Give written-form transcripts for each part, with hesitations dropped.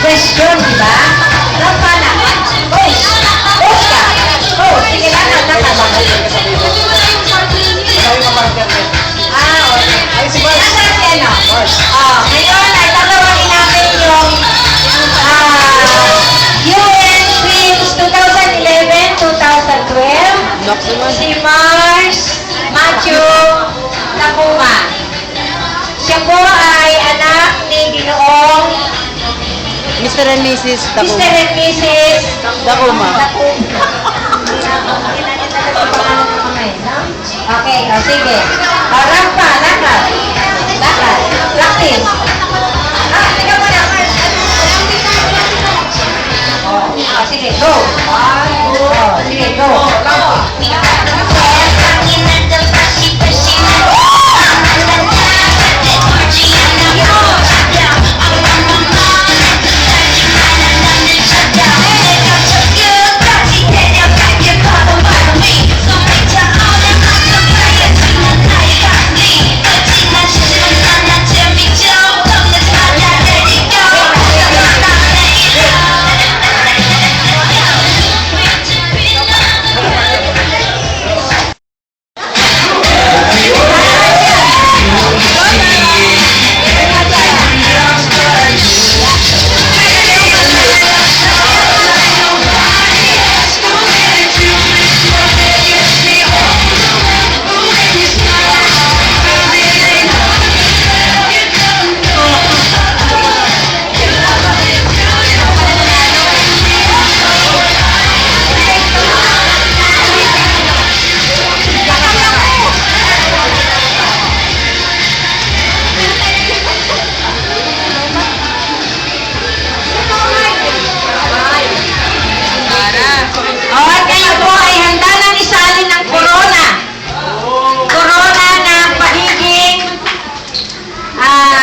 question, di ba? Rampa na. Push. Push ka. Oh, sige lang. Okay. Nasaan si ano? Ngayon ay tatawagin natin yung UN Queens 2011-2012. Si Mars Matthew Takuma. Siya po ay anak ni Ginoong Mr. and Mrs. Takuma. Mr. and Mrs. Takuma. Okay, sige. Rampa, lakad. Lakad. Practice. Tingnan mo na. Sige, go. Sige, go. At kayo po ay handa ng isalin ng corona. Corona ng pagiging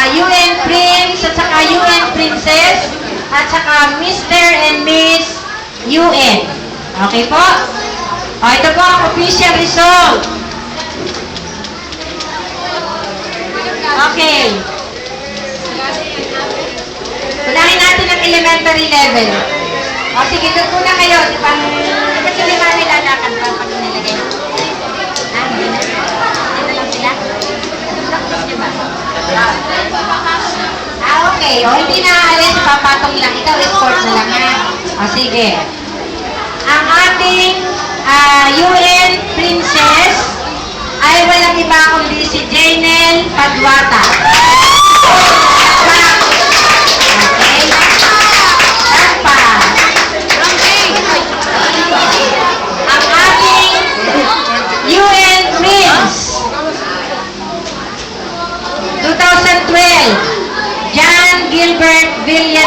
UN Prince at saka UN Princess at saka Mr. and Miss UN. Okay po? Ito po ang official result. Okay. Unahin natin ang elementary level. Sige, doon muna kayo. Kasi lima nila lakad pa pag nilagay. Hindi na. Dito lang sila. Practice niyo ba? Okay. Hindi na aalis. Papatong lang. Ikaw, escort na lang ha. Sige. Ang ating UN Princess ay walang iba kundi si Janelle Padwata. UN Prince 2012 John Gilbert Villan